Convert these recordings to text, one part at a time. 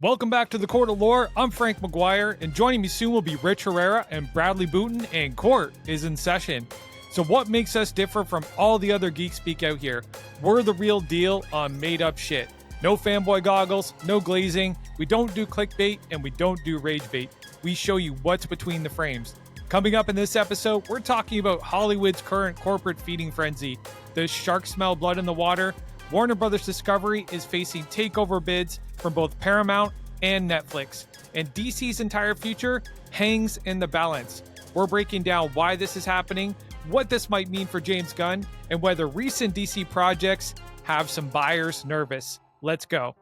Welcome back to the Court of Lore. I'm Frank McGuire, and joining me soon will be Rich Herrera and Bradley Booten, and Court is in session. So what makes us different from all the other Geek Speak out here? We're the real deal on made-up shit. No fanboy goggles, no glazing, we don't do clickbait, and we don't do rage bait. We show you what's between the frames. Coming up in this episode, we're talking about Hollywood's current corporate feeding frenzy. Does sharks smell blood in the water? Warner Brothers Discovery is facing takeover bids from both Paramount and Netflix, and DC's entire future hangs in the balance. We're breaking down why this is happening, what this might mean for James Gunn, and whether recent DC projects have some buyers nervous. Let's go.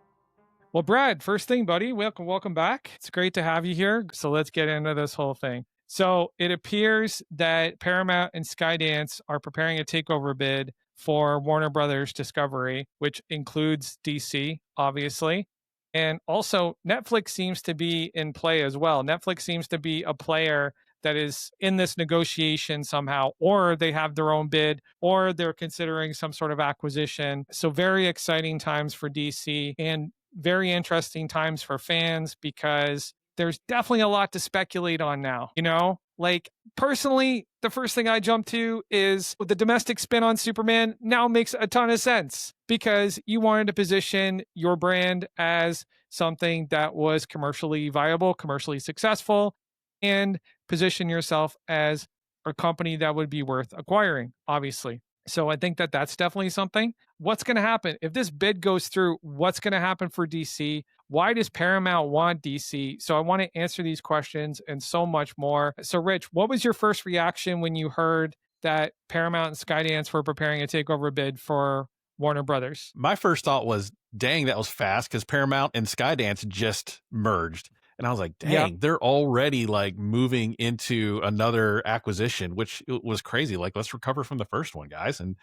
Well, Brad, first thing, buddy, welcome back. It's great to have you here. So let's get into this whole thing. So it appears that Paramount and Skydance are preparing a takeover bid for Warner Brothers Discovery, which includes DC, obviously. And also, Netflix seems to be in play as well. Netflix seems to be a player that is in this negotiation somehow, or they have their own bid, or they're considering some sort of acquisition. So very exciting times for DC and very interesting times for fans because there's definitely a lot to speculate on now, you know? Like, personally, the first thing I jump to is the domestic spin on Superman now makes a ton of sense because you wanted to position your brand as something that was commercially viable, commercially successful, and position yourself as a company that would be worth acquiring, obviously. So I think that that's definitely something. What's going to happen? If this bid goes through, what's going to happen for DC? Why does Paramount want DC? So I want to answer these questions and so much more. So Rich, what was your first reaction when you heard that Paramount and Skydance were preparing a takeover bid for Warner Brothers? My first thought was, dang, that was fast because Paramount and Skydance just merged. And I was like, dang, they're already like moving into another acquisition, which was crazy. Like, let's recover from the first one, guys. And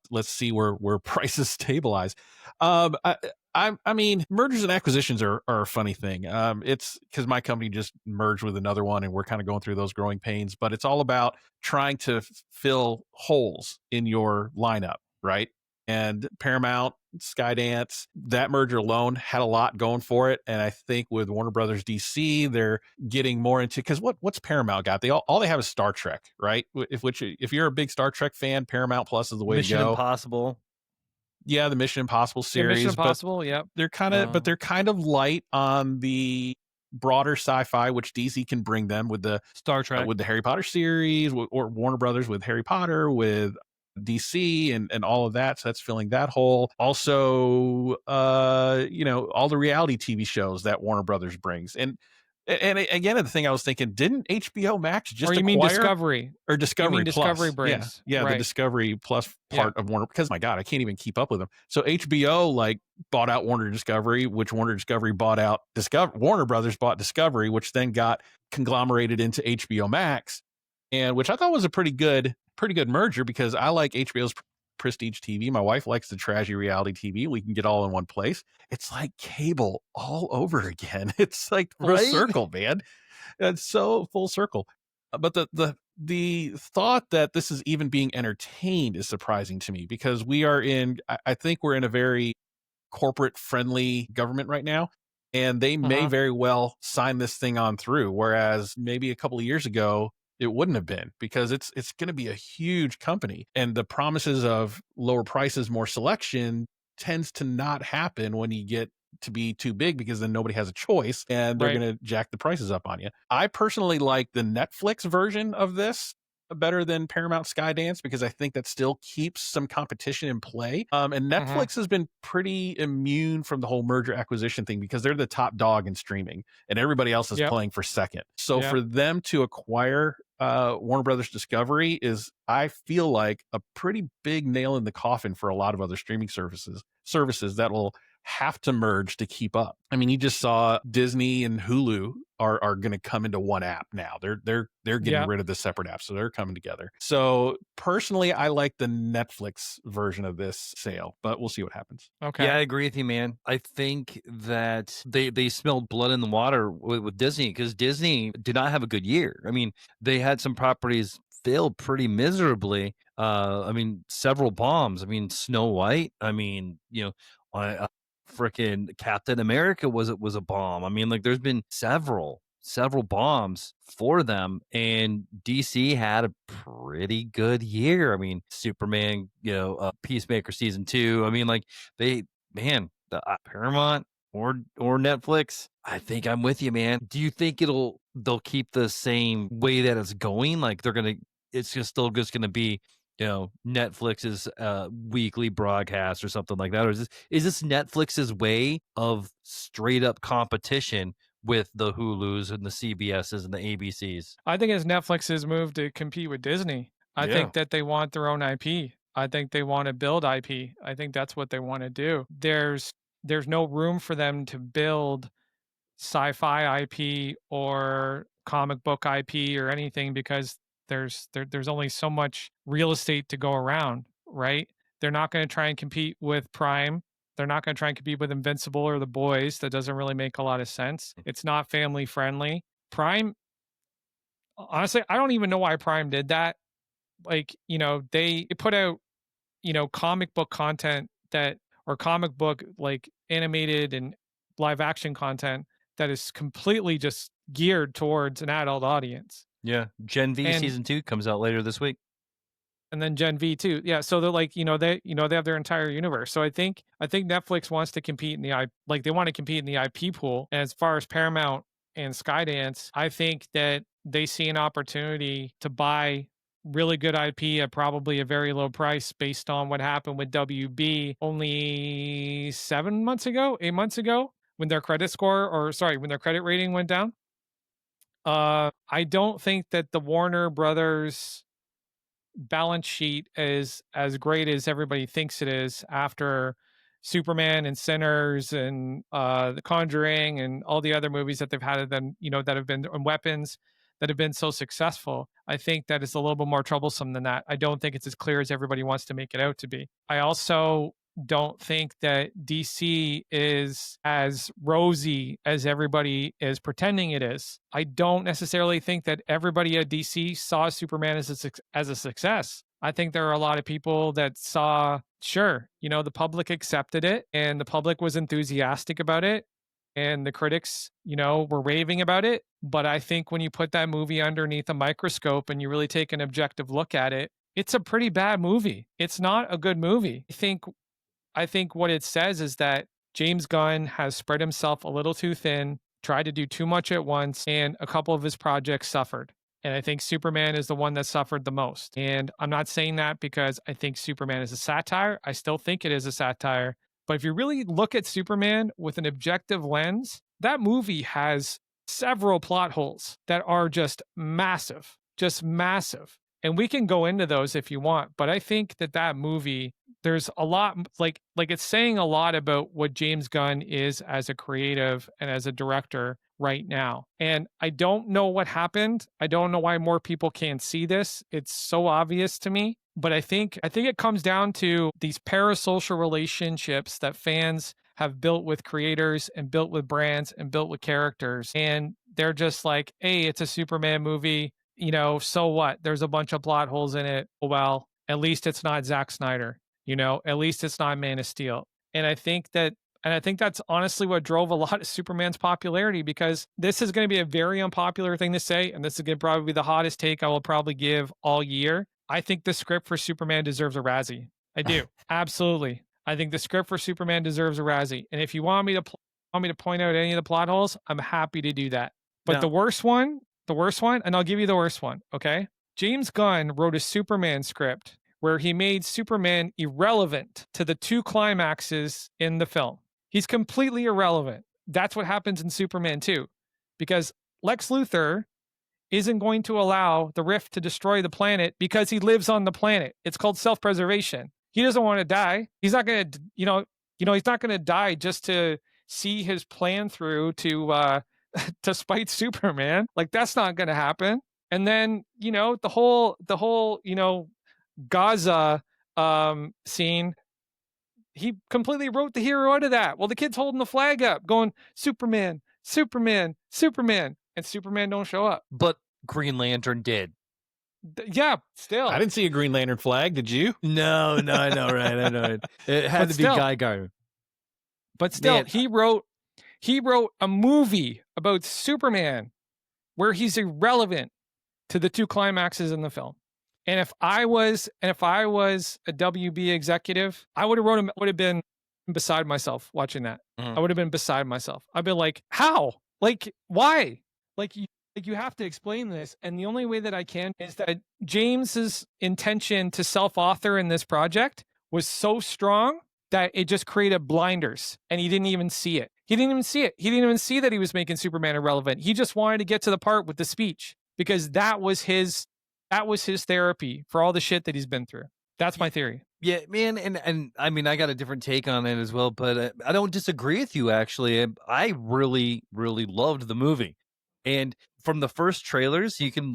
let's see where prices stabilize. I mean, mergers and acquisitions are a funny thing. It's because my company just merged with another one and we're kind of going through those growing pains, but it's all about trying to fill holes in your lineup, right? And Paramount, Skydance, that merger alone had a lot going for it. And I think with Warner Brothers DC, they're getting more into, because what's Paramount got? All they have is Star Trek, right? If you're a big Star Trek fan, Paramount Plus is the way to go. Mission Impossible. Yeah, the Mission Impossible series. Mission Impossible, yep. They're they're kind of light on the broader sci-fi, which DC can bring them with the Star Trek, with the Harry Potter series, or Warner Brothers with Harry Potter, with DC and all of that. So that's filling that hole. Also, all the reality TV shows that Warner Brothers brings. And again, the thing I was thinking, didn't HBO Max just acquire? You mean Discovery? Or Discovery Plus. Discovery brings. Yeah, right. The Discovery Plus part of Warner, because my God, I can't even keep up with them. So HBO bought out Warner Discovery, which Warner Discovery bought out Warner Brothers bought Discovery, which then got conglomerated into HBO Max, and which I thought was a pretty good merger because I like HBO's prestige TV. My wife likes the trashy reality TV. We can get all in one place. It's like cable all over again. It's like full circle, man. It's so full circle. But the thought that this is even being entertained is surprising to me because I think we're in a very corporate friendly government right now. And they may very well sign this thing on through. Whereas maybe a couple of years ago, it wouldn't have been, because it's going to be a huge company, and the promises of lower prices, more selection tends to not happen when you get to be too big, because then nobody has a choice and they're going to jack the prices up on you. I personally like the Netflix version of this better than Paramount Skydance because I think that still keeps some competition in play. And Netflix has been pretty immune from the whole merger acquisition thing because they're the top dog in streaming and everybody else is playing for second. So for them to acquire Warner Brothers Discovery is, I feel like, a pretty big nail in the coffin for a lot of other streaming services that will have to merge to keep up. I mean, you just saw Disney and Hulu are going to come into one app now. They're getting rid of the separate apps, so they're coming together. So personally, I like the Netflix version of this sale, but we'll see what happens. Okay. Yeah, I agree with you, man. I think that they smelled blood in the water with Disney because Disney did not have a good year. I mean, they had some properties failed pretty miserably. I mean, several bombs. I mean, Snow White. I mean, freaking Captain America was a bomb. I mean, like there's been several bombs for them, and DC had a pretty good year. I mean, Superman, Peacemaker season 2. I mean, like the Paramount or Netflix. I think I'm with you, man. Do you think they'll keep the same way that it's going? Like it's just still just gonna be Netflix's weekly broadcast or something like that, or is this Netflix's way of straight up competition with the Hulus and the CBSs and the ABCs? I think it's Netflix's move to compete with Disney. I think that they want their own IP. I think they want to build IP. I think that's what they want to do. There's no room for them to build sci-fi IP or comic book IP or anything because there's only so much real estate to go around, right? They're not going to try and compete with Prime. They're not going to try and compete with Invincible or The Boys. That doesn't really make a lot of sense. It's not family friendly. Prime, honestly, I don't even know why Prime did that. Like, they put out, comic book content or comic book like animated and live action content that is completely just geared towards an adult audience. Yeah. Gen V season 2 comes out later this week. And then Gen V too. Yeah. So they're like, they have their entire universe. So I think Netflix wants to compete in they want to compete in the IP pool. And as far as Paramount and Skydance, I think that they see an opportunity to buy really good IP at probably a very low price based on what happened with WB only 8 months ago, when their credit rating went down. I don't think that the Warner Brothers balance sheet is as great as everybody thinks it is after Superman and Sinners and The Conjuring and all the other movies that they've had them, that have been weapons that have been so successful. I think that it's a little bit more troublesome than that. I don't think it's as clear as everybody wants to make it out to be. I also don't think that DC is as rosy as everybody is pretending it is. I don't necessarily think that everybody at DC saw Superman as a success. I think there are a lot of people that saw, sure, the public accepted it and the public was enthusiastic about it and the critics, were raving about it. But I think when you put that movie underneath a microscope and you really take an objective look at it, it's a pretty bad movie. It's not a good movie. I think what it says is that James Gunn has spread himself a little too thin, tried to do too much at once, and a couple of his projects suffered. And I think Superman is the one that suffered the most. And I'm not saying that because I think Superman is a satire. I still think it is a satire. But if you really look at Superman with an objective lens, that movie has several plot holes that are just massive. And we can go into those if you want. But I think that movie, there's a lot, like it's saying a lot about what James Gunn is as a creative and as a director right now. And I don't know what happened. I don't know why more people can't see this. It's so obvious to me. But I think it comes down to these parasocial relationships that fans have built with creators and built with brands and built with characters. And they're just like, hey, it's a Superman movie. So what? There's a bunch of plot holes in it. Well, at least it's not Zack Snyder. At least it's not Man of Steel. And I think that's honestly what drove a lot of Superman's popularity, because this is going to be a very unpopular thing to say. And this is going to probably be the hottest take I will probably give all year. I think the script for Superman deserves a Razzie. I do. Absolutely. I think the script for Superman deserves a Razzie. And if you want me to point out any of the plot holes, I'm happy to do that. But the worst one, and I'll give you the worst one, okay? James Gunn wrote a Superman script where he made Superman irrelevant to the two climaxes in the film. He's completely irrelevant. That's what happens in Superman 2, because Lex Luthor isn't going to allow the Rift to destroy the planet because he lives on the planet. It's called self-preservation. He doesn't want to die. He's not going to, he's not going to die just to see his plan through to spite Superman. Like, that's not going to happen. And then, the whole, Gaza scene, he completely wrote the hero out of that. Well, the kid's holding the flag up going, Superman, Superman, Superman. And Superman don't show up. But Green Lantern did. Yeah, still. I didn't see a Green Lantern flag. Did you? No, I know, right? I know. It had to be Guy Gardner. But still, Man, he wrote a movie about Superman where he's irrelevant to the two climaxes in the film. And if I was a WB executive, I would have been beside myself watching that. I would have been beside myself. I'd been like, how? Like, why? Like you have to explain this. And the only way that I can is that James's intention to self-author in this project was so strong that it just created blinders, and he didn't even see it. He didn't even see it. He didn't even see that he was making Superman irrelevant. He just wanted to get to the part with the speech because that was his therapy for all the shit that he's been through. That's my theory. Yeah, man, and I mean, I got a different take on it as well, but I don't disagree with you. Actually, I really, really loved the movie, and from the first trailers, you can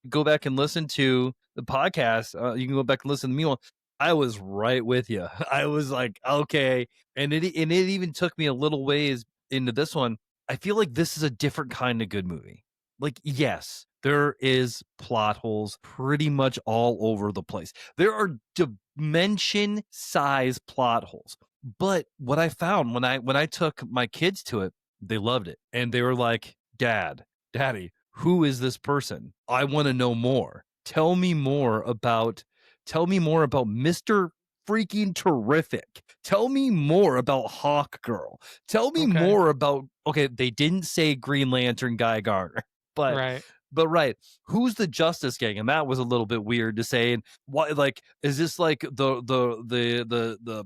go back and listen to the podcast. You can go back and listen to me one. I was right with you. I was like, okay, and it even took me a little ways into this one. I feel like this is a different kind of good movie. Like, yes, there is plot holes pretty much all over the place. There are dimension size plot holes. But what I found when I took my kids to it, they loved it. And they were like, Daddy, who is this person? I want to know more. Tell me more about Mr. Freaking Terrific. Tell me more about Hawk Girl. Tell me more about, they didn't say Green Lantern Guy Garner, but right. Who's the Justice Gang? And that was a little bit weird to say. And why, like, is this like the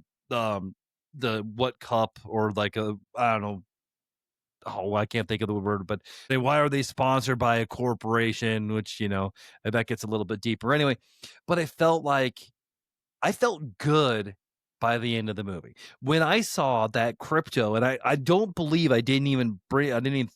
what cup, or like a, I don't know. Oh, I can't think of the word, but why are they sponsored by a corporation? Which, that gets a little bit deeper anyway. But I felt good by the end of the movie when I saw that Crypto, and I don't believe I didn't even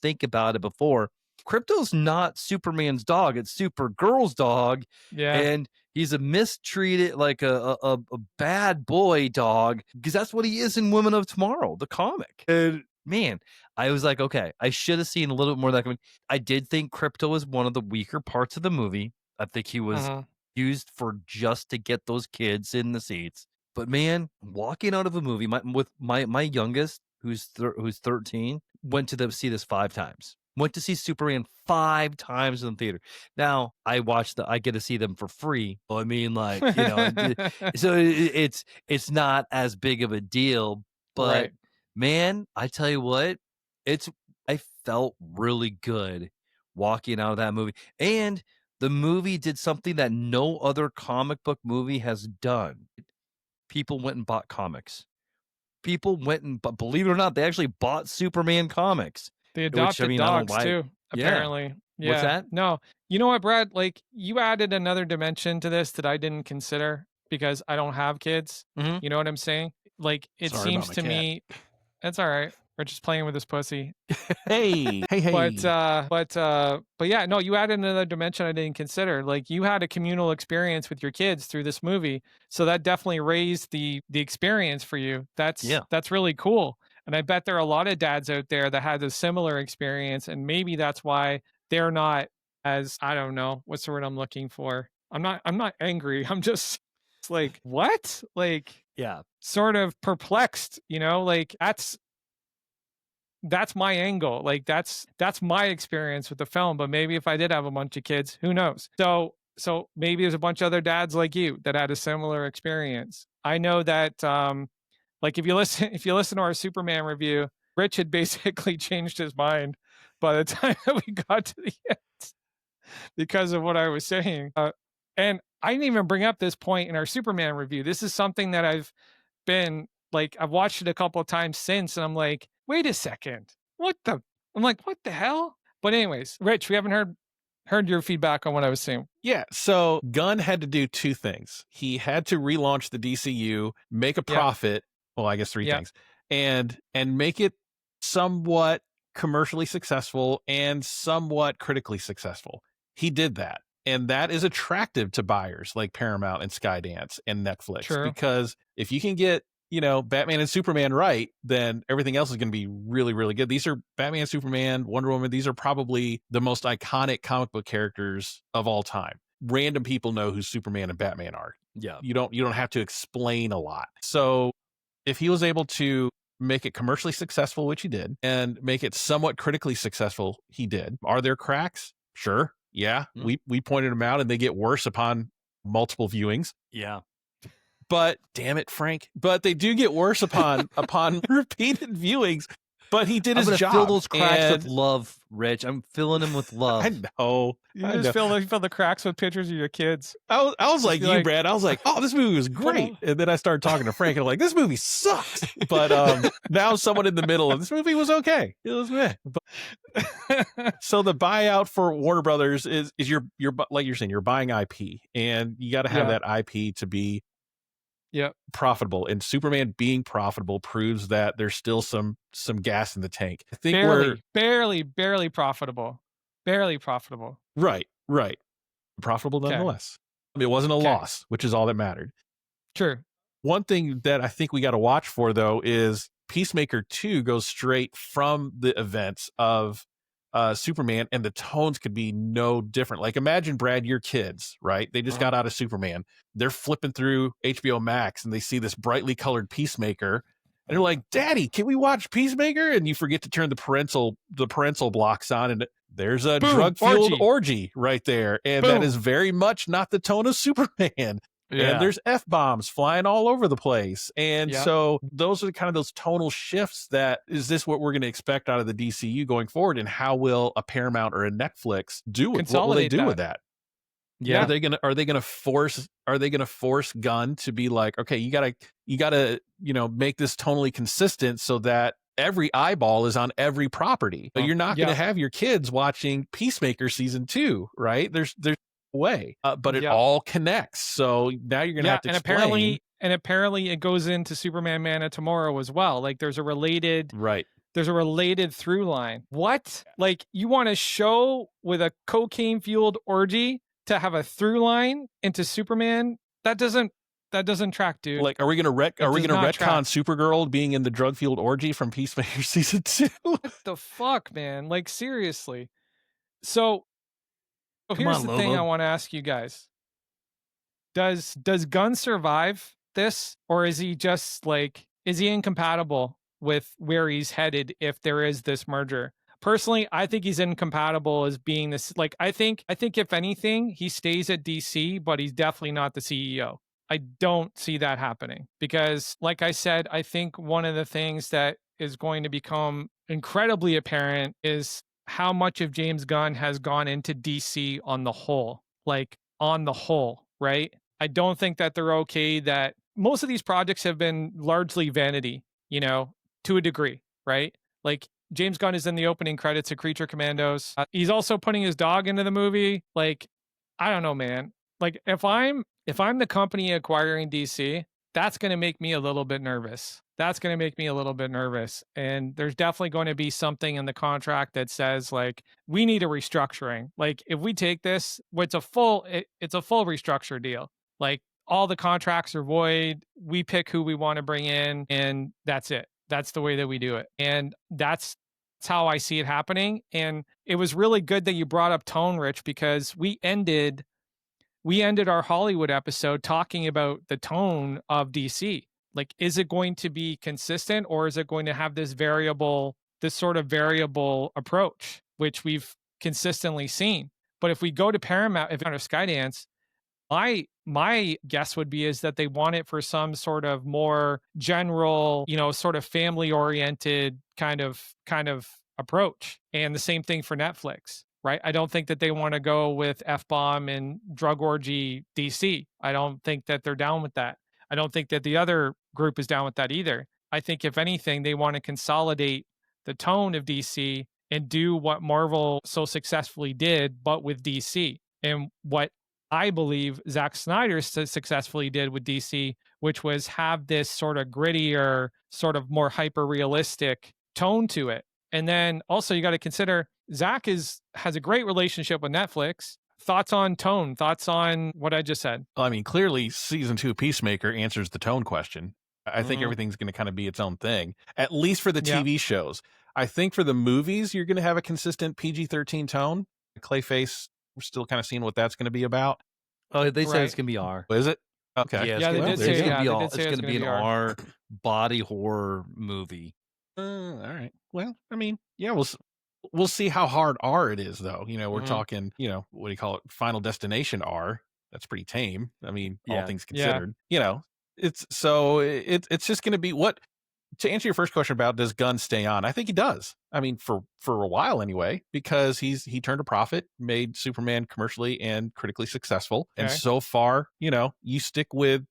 think about it before. Crypto's not Superman's dog; it's Supergirl's dog, and he's a mistreated, like a bad boy dog, because that's what he is in Women of Tomorrow, the comic. And man, I was like, okay, I should have seen a little bit more of that. I did think Crypto was one of the weaker parts of the movie. I think he was used for just to get those kids in the seats. But man, walking out of a movie, with my youngest, who's 13, went to see this 5 times. Went to see Superman 5 times in the theater. Now I get to see them for free. I mean, like, so it's not as big of a deal. But man, I tell you what, I felt really good walking out of that movie, and the movie did something that no other comic book movie has done. People went and bought comics. People went and, believe it or not, they actually bought Superman comics. They adopted dogs too, apparently. Yeah. What's that? No. You know what, Brad? Like, you added another dimension to this that I didn't consider because I don't have kids. Mm-hmm. You know what I'm saying? Like, it seems to me, that's all right. We're just playing with his pussy. Hey. But yeah, no, you added another dimension I didn't consider. Like, you had a communal experience with your kids through this movie, so that definitely raised the experience for you. That's really cool. And I bet there are a lot of dads out there that had a similar experience, and maybe that's why they're not as, I don't know, what's the word I'm looking for? I'm not angry. I'm just like, what? Like, sort of perplexed, like that's my angle. Like, that's my experience with the film. But maybe if I did have a bunch of kids, who knows? So maybe there's a bunch of other dads like you that had a similar experience. I know that, like, if you listen to our Superman review, Rich had basically changed his mind by the time that we got to the end because of what I was saying. And I didn't even bring up this point in our Superman review. This is something that I've watched it a couple of times since, and I'm like, wait a second, what the hell? But anyways, Rich, we haven't heard your feedback on what I was saying. Yeah, so Gunn had to do 2 things. He had to relaunch the DCU, make a profit. Well, I guess 3 things, and make it somewhat commercially successful and somewhat critically successful. He did that, and that is attractive to buyers like Paramount and Skydance and Netflix, because if you can get Batman and Superman right, then everything else is going to be really, really good. These are Batman, Superman, Wonder Woman. These are probably the most iconic comic book characters of all time. Random people know who Superman and Batman are. Yeah, you don't have to explain a lot. So if he was able to make it commercially successful, which he did, and make it somewhat critically successful, he did. Are there cracks? Sure. Yeah. We pointed them out, and they get worse upon multiple viewings. Yeah. But damn it, Frank. But they do get worse upon repeated viewings. But he did his job. Fill those cracks with love, Rich. I'm filling them with love. I know. You just fill the cracks with pictures of your kids. I was like you, Brad. I was like, oh, this movie was great. And then I started talking to Frank, and I'm like, this movie sucks. But now someone in the middle of this movie was okay. It was meh. So the buyout for Warner Brothers is you're like you're saying, you're buying IP, and you got to have that IP to be profitable. And Superman being profitable proves that there's still some gas in the tank. I think barely profitable. Barely profitable. Right. Profitable nonetheless. I mean, it wasn't a loss, which is all that mattered. Sure. One thing that I think we got to watch for, though, is Peacemaker 2 goes straight from the events of Superman, and the tones could be no different. Like, imagine, Brad, your kids, right? They just got out of Superman. They're flipping through HBO Max, and they see this brightly colored Peacemaker, and they're like, "Daddy, can we watch Peacemaker?" And you forget to turn the parental blocks on, and there's a drug-fueled orgy right there, and that is very much not the tone of Superman. Yeah. And there's F-bombs flying all over the place. And so those are kind of those tonal shifts that, is this what we're going to expect out of the DCU going forward? And how will a Paramount or a Netflix do it? What will they do with that? Yeah. Are they gonna force Gunn to be like, okay, you gotta, make this tonally consistent so that every eyeball is on every property. But you're not going to have your kids watching Peacemaker season 2, right? There's way, but it all connects. So now you're gonna have to explain. And apparently it goes into Superman Man of Tomorrow as well. Like there's a related through line. What? Like you want a show with a cocaine fueled orgy to have a through line into Superman? That doesn't track, dude. Like, are we gonna retcon Supergirl being in the drug fueled orgy from Peacemaker season 2? What the fuck, man? Like seriously. So here's the thing I want to ask you guys. Does Gunn survive this, or is he just is he incompatible with where he's headed if there is this merger? Personally, I think he's incompatible as being this, I think if anything, he stays at DC, but he's definitely not the CEO. I don't see that happening because, like I said, I think one of the things that is going to become incredibly apparent is how much of James Gunn has gone into DC on the whole, right? I don't think that they're okay that most of these projects have been largely vanity, to a degree, right? Like James Gunn is in the opening credits of Creature Commandos. He's also putting his dog into the movie. Like, I don't know, man. Like if I'm the company acquiring DC, that's going to make me a little bit nervous. And there's definitely going to be something in the contract that says we need a restructuring. Like if we take this, it's a full restructure deal. Like all the contracts are void. We pick who we want to bring in and that's it. That's the way that we do it. And that's how I see it happening. And it was really good that you brought up tone, Rich, because we ended our Hollywood episode talking about the tone of DC. Like, is it going to be consistent or is it going to have this sort of variable approach, which we've consistently seen? But if we go to Paramount, if under Skydance, my guess would be is that they want it for some sort of more general, sort of family oriented kind of approach. And the same thing for Netflix. Right? I don't think that they want to go with F-bomb and drug orgy DC. I don't think that they're down with that. I don't think that the other group is down with that either. I think if anything, they want to consolidate the tone of DC and do what Marvel so successfully did, but with DC. And what I believe Zack Snyder successfully did with DC, which was have this sort of grittier, sort of more hyper-realistic tone to it. And then also you got to consider Zach has a great relationship with Netflix. Thoughts on tone? Thoughts on what I just said? Well, I mean, clearly season 2 Peacemaker answers the tone question. I think everything's going to kind of be its own thing, at least for the TV shows. I think for the movies, you're going to have a consistent PG-13 tone. Clayface, we're still kind of seeing what that's going to be about. Oh, they said it's going to be R. Is it? Okay. Yeah, Yeah, they did say- it's yeah, they gonna did say it's be gonna an be R body horror movie. All right. Well, I mean, yeah, we'll see how hard R it is, though. We're Mhm. talking, what do you call it? Final Destination R. That's pretty tame. I mean, all Yeah. things Yeah. considered. It's just going to be what. To answer your first question about does Gunn stay on, I think he does. I mean, for a while anyway, because he turned a profit, made Superman commercially and critically successful, and Okay. so far, you stick with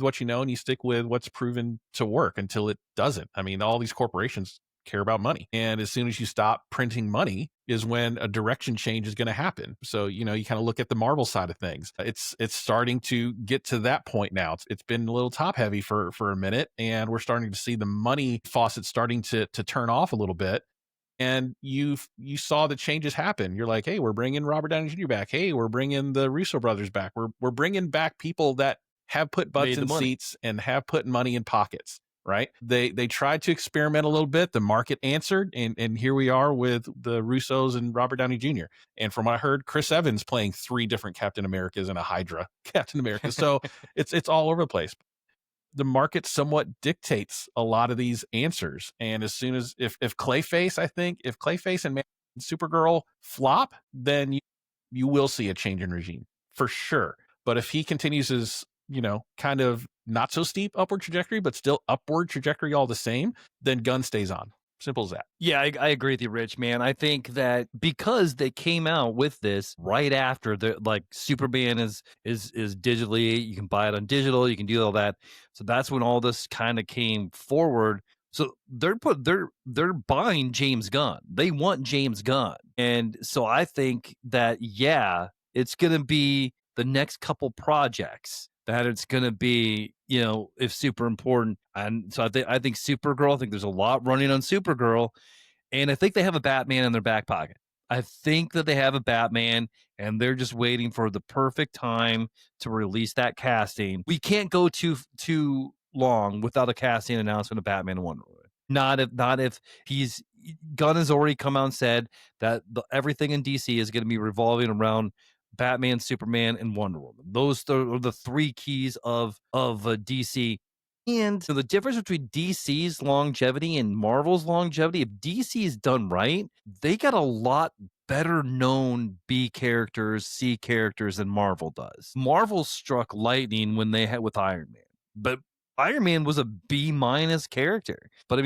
what you know, and you stick with what's proven to work until it doesn't. I mean, all these corporations care about money, and as soon as you stop printing money is when a direction change is going to happen. So you kind of look at the Marvel side of things. It's starting to get to that point now. It's been a little top heavy for a minute, and we're starting to see the money faucet starting to turn off a little bit. And you saw the changes happen. You're like, hey, we're bringing Robert Downey Jr. back. Hey, we're bringing the Russo brothers back. We're bringing back people that have put butts Made the in money. seats and have put money in pockets. Right? They tried to experiment a little bit. The market answered, and here we are with the Russos and Robert Downey Jr. And from what I heard, Chris Evans playing 3 different Captain Americas and a Hydra Captain America. So it's all over the place. The market somewhat dictates a lot of these answers. And as soon as if Clayface, I think if Clayface and Supergirl flop, then you will see a change in regime for sure. But if he continues his, kind of not so steep upward trajectory, but still upward trajectory all the same, then Gunn stays on. Simple as that. Yeah, I agree with you, Rich, man. I think that because they came out with this right after the Superman is digitally, you can buy it on digital, you can do all that. So that's when all this kind of came forward. So they're buying James Gunn. They want James Gunn. And so I think that it's gonna be the next couple projects that it's going to be, if super important. And so I think Supergirl, I think there's a lot running on Supergirl. And I think they have a Batman in their back pocket. I think that they have a Batman and they're just waiting for the perfect time to release that casting. We can't go too long without a casting announcement of Batman and Wonder Woman. Not if Gunn has already come out and said that everything in DC is going to be revolving around Batman, Superman, and Wonder Woman. Those are the 3 keys of DC. And so the difference between DC's longevity and Marvel's longevity, if DC is done right, they got a lot better known B characters, C characters than Marvel does. Marvel struck lightning when they had with Iron Man, but Iron Man was a B- character. But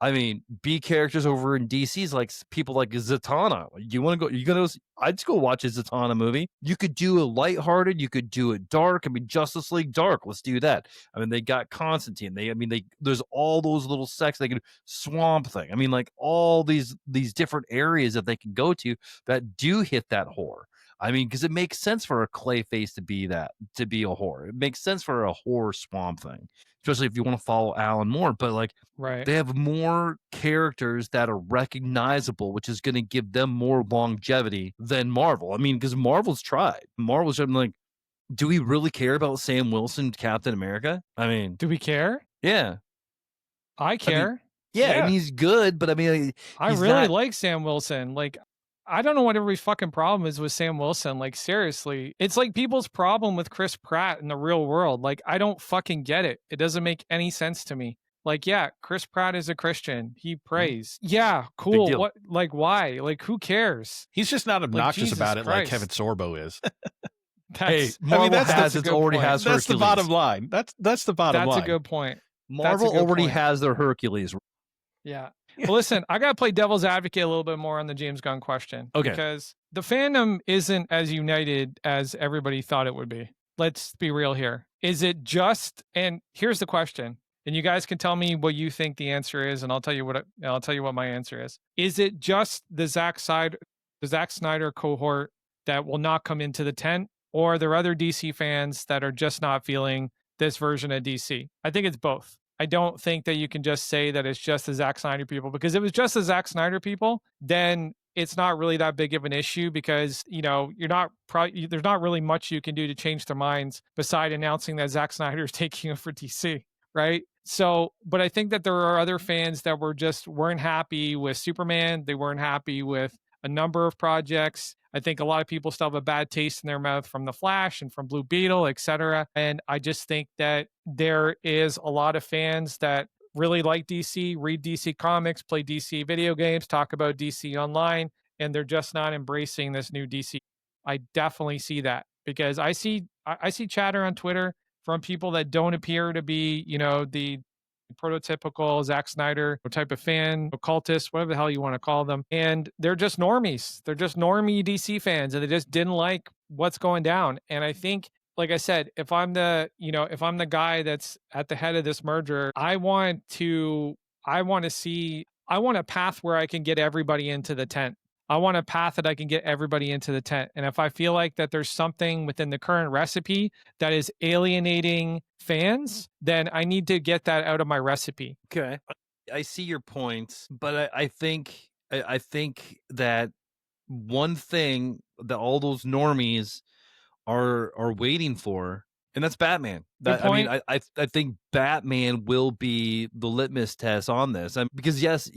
I mean, B characters over in DC's like people like Zatanna. You want to go? I'd just go watch a Zatanna movie. You could do a lighthearted. You could do it dark. I mean, Justice League dark. Let's do that. I mean, they got Constantine. There's all those little sects. They can Swamp Thing. I mean, like all these different areas that they can go to that do hit that horror. I mean, because it makes sense for a Clayface to be a horror. It makes sense for a horror Swamp Thing, especially if you want to follow Alan Moore. But right. They have more characters that are recognizable, which is going to give them more longevity than Marvel. I mean, because Marvel's tried. Do we really care about Sam Wilson, Captain America? I mean, do we care? Yeah. I care. And he's good, but I mean, I really like Sam Wilson. I don't know what everybody's fucking problem is with Sam Wilson. Seriously, it's like people's problem with Chris Pratt in the real world. I don't fucking get it. It doesn't make any sense to me. Chris Pratt is a Christian. He prays. Yeah, cool. What? Why? Who cares? He's just not obnoxious about it like Kevin Sorbo is. Marvel has Hercules. That's the bottom line. That's the bottom line. That's a good point. Marvel already has their Hercules. Yeah. Well, listen, I got to play devil's advocate a little bit more on the James Gunn question. Okay. Because the fandom isn't as united as everybody thought it would be. Let's be real here. Is it just, and here's the question, and you guys can tell me what you think the answer is, and I'll tell you what my answer is. Is it just the Zack Snyder cohort that will not come into the tent, or are there other DC fans that are just not feeling this version of DC? I think it's both. I don't think that you can just say that it's just the Zack Snyder people, because if it was just the Zack Snyder people, then it's not really that big of an issue, because there's not really much you can do to change their minds beside announcing that Zack Snyder is taking over DC, right? So, but I think that there are other fans that weren't happy with Superman. They weren't happy with a number of projects. I think a lot of people still have a bad taste in their mouth from The Flash and from Blue Beetle, etc. And I just think that there is a lot of fans that really like DC, read DC comics, play DC video games, talk about DC online, and they're just not embracing this new DC. I definitely see that because I see chatter on Twitter from people that don't appear to be, the prototypical Zack Snyder type of fan, occultist, whatever the hell you want to call them. And they're just normies. They're just normie DC fans and they just didn't like what's going down. And I think, like I said, if I'm the guy that's at the head of this merger, I want a path where I can get everybody into the tent. I want a path that I can get everybody into the tent. And if I feel like that there's something within the current recipe that is alienating fans, then I need to get that out of my recipe. Okay. I see your points, but I think that one thing that all those normies are waiting for, and that's Batman. I mean, I think Batman will be the litmus test on this. Because yes,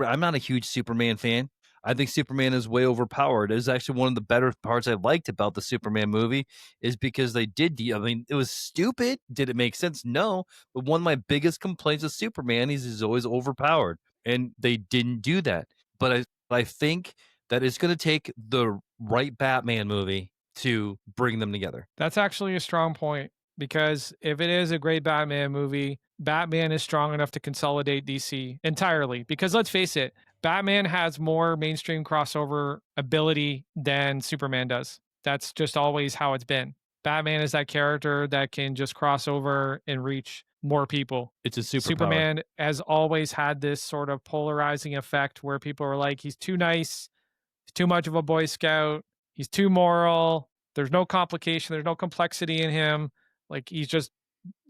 I'm not a huge Superman fan. I think Superman is way overpowered. It was actually one of the better parts I liked about the Superman movie is because they did. I mean, it was stupid. Did it make sense? No. But one of my biggest complaints of Superman is he's always overpowered, and they didn't do that. But I think that it's going to take the right Batman movie to bring them together. That's actually a strong point because if it is a great Batman movie, Batman is strong enough to consolidate DC entirely. Because let's face it, Batman has more mainstream crossover ability than Superman does. That's just always how it's been. Batman is that character that can just cross over and reach more people. It's a superpower. Superman has always had this sort of polarizing effect where people are like, he's too nice, he's too much of a Boy Scout, he's too moral, there's no complication, there's no complexity in him. Like he's just,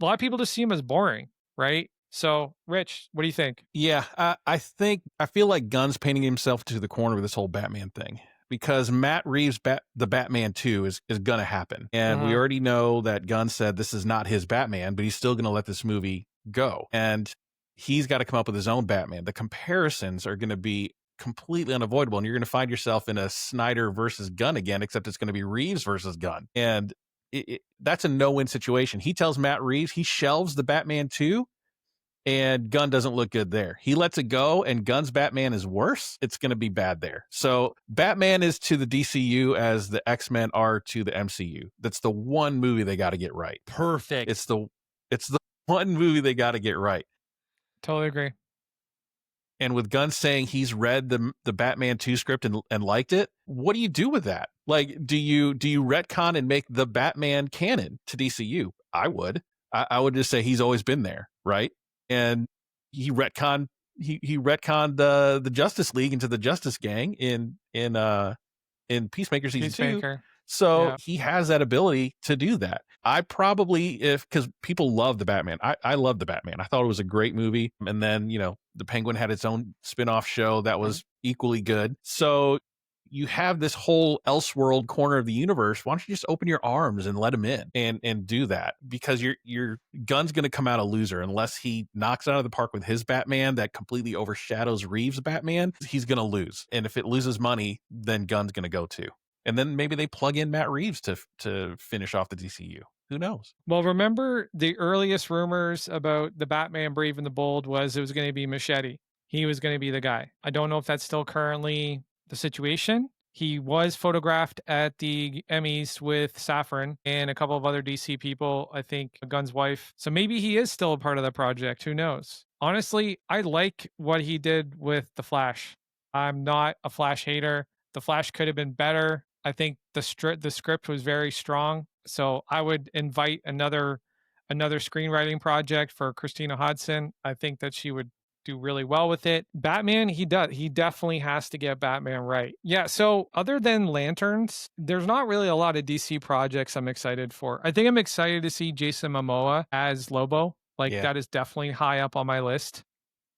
a lot of people just see him as boring, right? So, Rich, what do you think? Yeah, I feel like Gunn's painting himself to the corner with this whole Batman thing because Matt Reeves' the Batman 2 is going to happen. And we already know that Gunn said this is not his Batman, but he's still going to let this movie go. And he's got to come up with his own Batman. The comparisons are going to be completely unavoidable. And you're going to find yourself in a Snyder versus Gunn again, except it's going to be Reeves versus Gunn. And that's a no-win situation. He tells Matt Reeves he shelves the Batman 2. And Gunn doesn't look good there. He lets it go, and Gunn's Batman is worse. It's going to be bad there. So Batman is to the DCU as the X-Men are to the MCU. That's the one movie they got to get right. Perfect. It's the one movie they got to get right. Totally agree. And with Gunn saying he's read the Batman 2 script and liked it, what do you do with that? Like, do you retcon and make the Batman canon to DCU? I would. I would just say he's always been there, right? And he retconned the Justice League into the Justice Gang in Peacemaker season 2. So he has that ability to do that. I probably, because people love the Batman. I love the Batman. I thought it was a great movie. And then, the Penguin had its own spin-off show that was equally good. So you have this whole Elseworld corner of the universe. Why don't you just open your arms and let him in and do that? Because your Gunn's going to come out a loser unless he knocks it out of the park with his Batman that completely overshadows Reeves' Batman. He's going to lose. And if it loses money, then Gunn's going to go too. And then maybe they plug in Matt Reeves to finish off the DCU. Who knows? Well, remember the earliest rumors about the Batman Brave and the Bold was it was going to be Machete. He was going to be the guy. I don't know if that's still currently the situation. He was photographed at the Emmys with Saffron and a couple of other DC people, I think Gunn's wife. So maybe he is still a part of the project. Who knows? Honestly, I like what he did with The Flash. I'm not a Flash hater. The Flash could have been better. I think the script was very strong. So I would invite another screenwriting project for Christina Hodson. I think that she would do really well with it. Batman, he definitely has to get Batman right. Yeah, so other than Lanterns, there's not really a lot of DC projects I'm excited for. I think I'm excited to see Jason Momoa as Lobo. That is definitely high up on my list.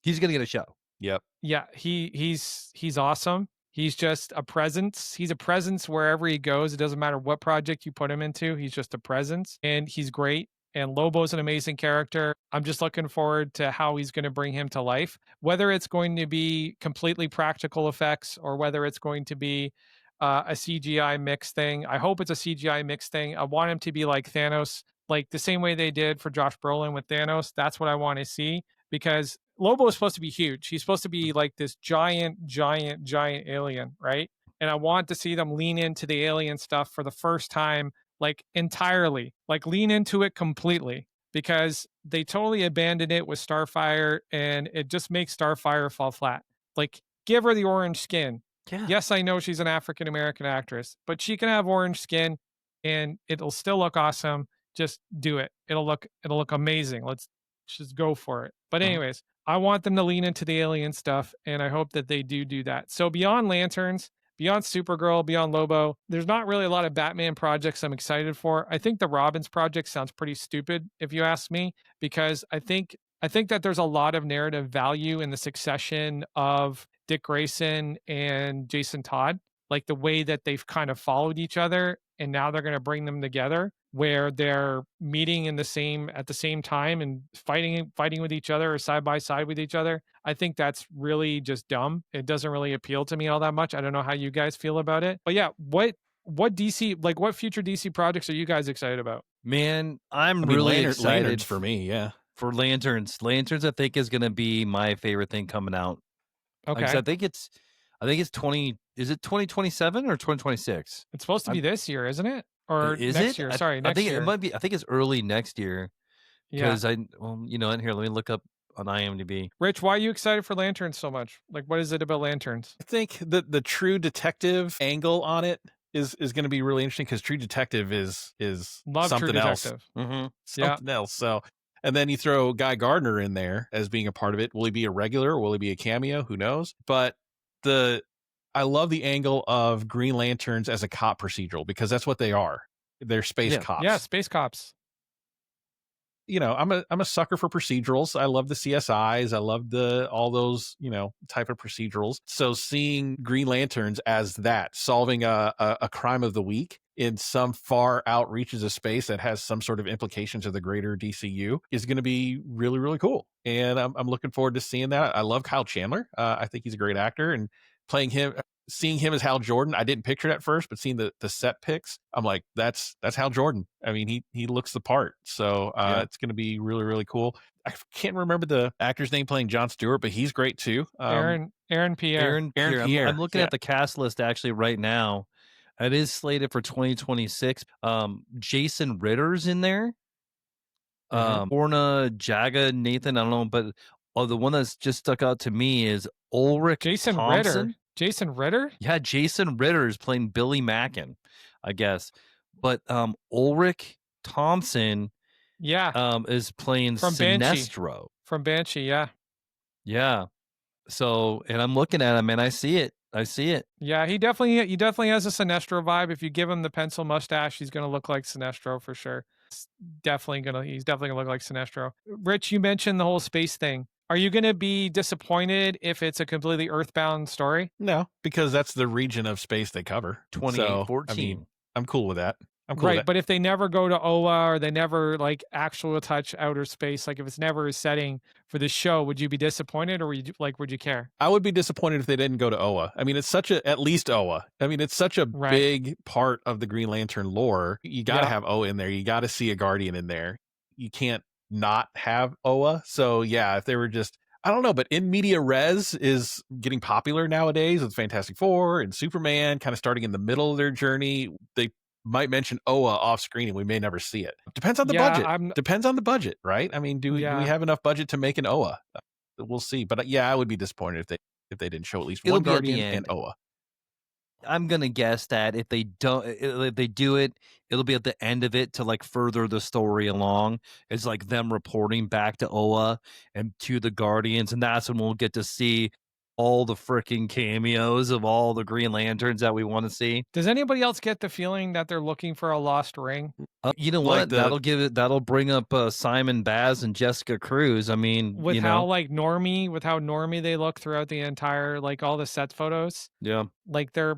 He's going to get a show. Yep. Yeah, he's awesome. He's just a presence. He's a presence wherever he goes. It doesn't matter what project you put him into. He's just a presence, and he's great. and Lobo's an amazing character. I'm just looking forward to how he's going to bring him to life, whether it's going to be completely practical effects or whether it's going to be a CGI mix thing. I hope it's a CGI mix thing. I want him to be like Thanos, like the same way they did for Josh Brolin with Thanos. That's what I want to see, because Lobo is supposed to be huge. He's supposed to be like this giant alien, right? And I want to see them lean into the alien stuff for the first time, like entirely, like lean into it completely, because they totally abandoned it with Starfire, and it just makes Starfire fall flat. Like, give her the orange skin. Yeah. Yes, I know she's an African American actress, but she can have orange skin and it'll still look awesome. Just do it. It'll look amazing. Let's just go for it. But anyways, I want them to lean into the alien stuff, and I hope that they do that. So beyond Lanterns, beyond Supergirl, beyond Lobo, there's not really a lot of Batman projects I'm excited for. I think the Robins project sounds pretty stupid, if you ask me, because I think that there's a lot of narrative value in the succession of Dick Grayson and Jason Todd, like the way that they've kind of followed each other, and now they're going to bring them together where they're meeting at the same time and fighting with each other or side by side with each other. I think that's really just dumb. It doesn't really appeal to me all that much. I don't know how you guys feel about it. But yeah, what DC, like what future DC projects are you guys excited about? Man, I'm really excited Lanterns for me, yeah. For Lanterns. Lanterns I think is going to be my favorite thing coming out. Okay. Like, I think it's 2027 or 2026? It's supposed to be this year, isn't it? Or is next it? year? Sorry, next year. It might be. I think it's early next year. Yeah. Because and here, let me look up on IMDb. Rich, why are you excited for Lanterns so much? Like, what is it about Lanterns? I think the True Detective angle on it is going to be really interesting, because True Detective is Love something True else. Detective. Mm-hmm. Something else. So, and then you throw Guy Gardner in there as being a part of it. Will he be a regular? Will he be a cameo? Who knows? But I love the angle of Green Lanterns as a cop procedural, because that's what they are. They're space cops. Yeah, space cops. You know, I'm a sucker for procedurals. I love the CSIs. I love all those, type of procedurals. So seeing Green Lanterns as that, solving a crime of the week in some far out reaches of space that has some sort of implication to the greater DCU is going to be really, really cool. And I'm looking forward to seeing that. I love Kyle Chandler. I think he's a great actor, and seeing him as Hal Jordan, I didn't picture it at first, but seeing the set pics, I'm like, that's Hal Jordan. I mean, he looks the part. So it's going to be really, really cool. I can't remember the actor's name playing Jon Stewart, but he's great too. Aaron Pierre. Aaron Pierre. I'm looking at the cast list actually right now. It is slated for 2026. Jason Ritter's in there. Orna Jaga, Nathan, I don't know, but the one that's just stuck out to me is Ulrich Jason Thompson. Ritter. Jason Ritter? Yeah, Jason Ritter is playing Billy Mackin, I guess. But Ulrich Thompson is playing from Sinestro. Banshee. From Banshee, yeah. Yeah. So, and I'm looking at him and I see it. Yeah, he definitely has a Sinestro vibe. If you give him the pencil mustache, he's gonna look like Sinestro for sure. He's definitely gonna look like Sinestro. Rich, you mentioned the whole space thing. Are you gonna be disappointed if it's a completely Earthbound story? No, because that's the region of space they cover. 2014. So, I mean, I'm cool with that. Right, but if they never go to Oa, or they never like actual touch outer space, like if it's never a setting for the show, would you be disappointed, or would you care? I would be disappointed if they didn't go to Oa. I mean, it's at least Oa. I mean, it's such a big part of the Green Lantern lore. You got to have Oa in there. You got to see a Guardian in there. You can't not have Oa. So yeah, if they were just, I don't know, but in media res is getting popular nowadays with Fantastic Four and Superman kind of starting in the middle of their journey. They might mention Oa off screen and we may never see it. Depends on the budget. Depends on the budget, right? I mean, do we have enough budget to make an Oa? We'll see. But yeah, I would be disappointed if they didn't show at least one Guardian and Oa. I'm gonna guess that if they do it, it'll be at the end of it to like further the story along. It's like them reporting back to Oa and to the Guardians, and that's when we'll get to see all the freaking cameos of all the Green Lanterns that we want to see. Does anybody else get the feeling that they're looking for a lost ring? You know what? That'll bring up Simon Baz and Jessica Cruz. I mean, with how normie they look throughout the entire, like all the set photos. Yeah, like they're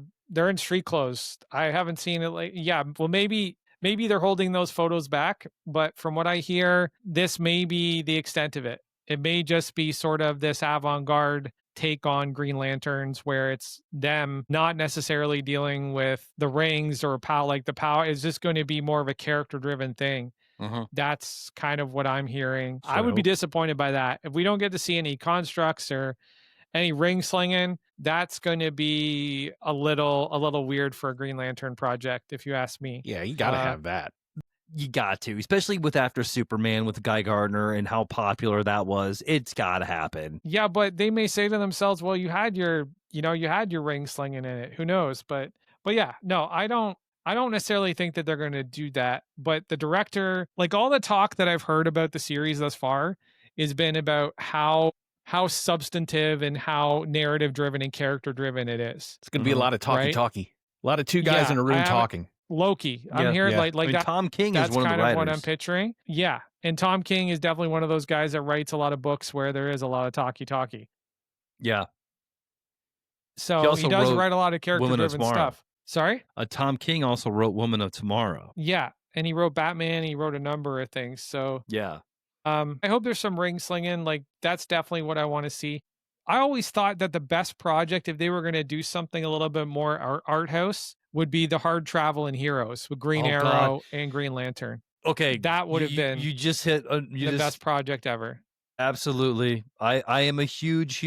in street clothes. I haven't seen it. Well, maybe maybe they're holding those photos back, but from what I hear, this may be the extent of it. It may just be sort of this avant-garde take on Green Lanterns where it's them not necessarily dealing with the rings or power, like the power is just going to be more of a character driven thing. That's kind of what I'm hearing. I would be disappointed by that. If we don't get to see any constructs or any ring slinging, that's going to be a little weird for a Green Lantern project, if you ask me. Yeah, you got to have that. You got to, especially with After Superman with Guy Gardner and how popular that was. It's got to happen. Yeah, but they may say to themselves, well, you had your ring slinging in it. Who knows? But yeah, no, I don't necessarily think that they're going to do that. But the director, like all the talk that I've heard about the series thus far has been about how substantive and how narrative driven and character driven it is. It's going to be a lot of talkie. A lot of two guys in a room talking. Loki. I'm hearing like I mean, that. Tom King is one of the writers. That's kind of what I'm picturing. Yeah. And Tom King is definitely one of those guys that writes a lot of books where there is a lot of talkie. Yeah. So he does write a lot of character-driven stuff. Sorry? Tom King also wrote Woman of Tomorrow. Yeah. And he wrote Batman. He wrote a number of things. So yeah. I hope there's some ring slinging. Like, that's definitely what I want to see. I always thought that the best project, if they were going to do something a little bit more art house, would be the Hard Traveling Heroes with Green Arrow and Green Lantern. Okay. That would have been you just hit the best project ever. Absolutely. I am a huge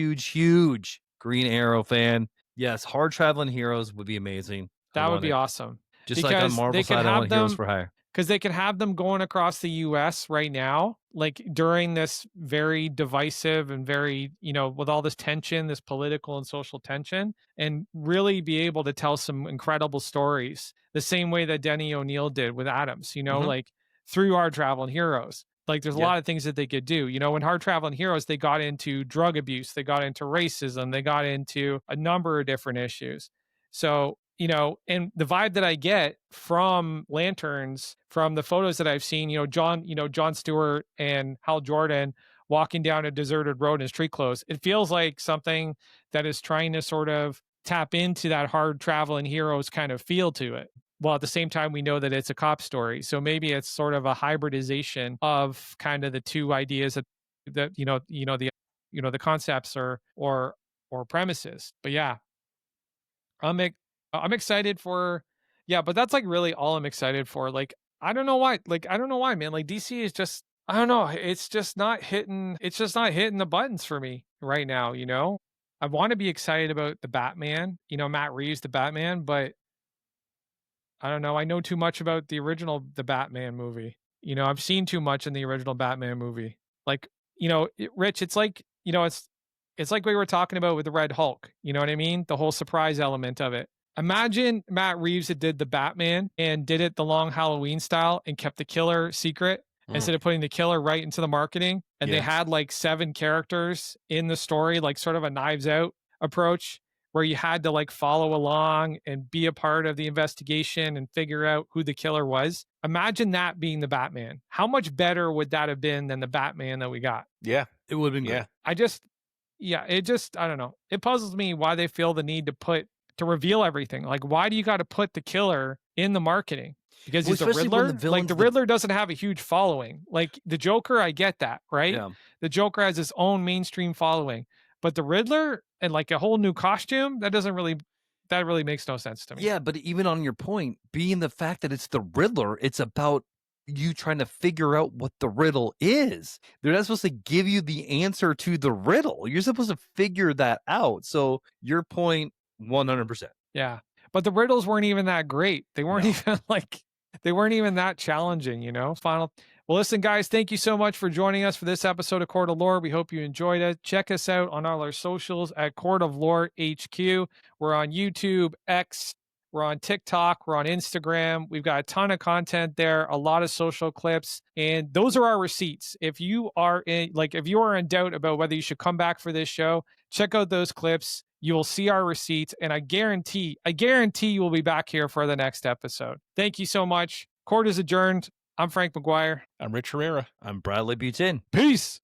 Green Arrow fan. Yes, Hard Traveling Heroes would be amazing. That would be awesome. Just like on Marvel side, I want Heroes for Hire. Because they could have them going across the U.S. right now, like during this very divisive and very, with all this tension, this political and social tension, and really be able to tell some incredible stories the same way that Denny O'Neil did with Adams, like through Hard Traveling Heroes. Like there's a lot of things that they could do. In Hard Traveling Heroes, they got into drug abuse, they got into racism, they got into a number of different issues. So, and the vibe that I get from Lanterns, from the photos that I've seen, John Stewart and Hal Jordan walking down a deserted road in his street clothes, it feels like something that is trying to sort of tap into that Hard Traveling Heroes kind of feel to it. Well, at the same time, we know that it's a cop story. So maybe it's sort of a hybridization of kind of the two ideas that the concepts or premises. But yeah, I'm excited for, but that's like really all I'm excited for. Like, I don't know why, man. Like DC is just, I don't know. It's just not hitting the buttons for me right now. I want to be excited about the Batman, Matt Reeves, the Batman, but I don't know. I know too much about the Batman movie. I've seen too much in the original Batman movie. Like, Rich, it's like, it's like we were talking about with the Red Hulk. You know what I mean? The whole surprise element of it. Imagine Matt Reeves that did the Batman and did it the long Halloween style and kept the killer secret instead of putting the killer right into the marketing. And they had like 7 characters in the story, like sort of a Knives Out approach, where you had to like follow along and be a part of the investigation and figure out who the killer was. Imagine that being the Batman. How much better would that have been than the Batman that we got? Yeah, it would have been good. I don't know. It puzzles me why they feel the need to reveal everything. Like, why do you got to put the killer in the marketing? Because he's the Riddler. The Riddler doesn't have a huge following. Like the Joker, I get that, right? Yeah. The Joker has his own mainstream following, but the Riddler and like a whole new costume, that really makes no sense to me. Yeah, but even on your point, being the fact that it's the Riddler, it's about you trying to figure out what the riddle is. They're not supposed to give you the answer to the riddle. You're supposed to figure that out. So your point, 100%. Yeah, but the riddles weren't even that great. They weren't even that challenging, Well, listen, guys, thank you so much for joining us for this episode of Court of Lore. We hope you enjoyed it. Check us out on all our socials at Court of Lore HQ. We're on YouTube, X, we're on TikTok, we're on Instagram. We've got a ton of content there, a lot of social clips, and those are our receipts. If you are in doubt about whether you should come back for this show, check out those clips. You will see our receipts, and I guarantee you will be back here for the next episode. Thank you so much. Court is adjourned. I'm Frank McGuire. I'm Rich Herrera. I'm Bradley Butin. Peace.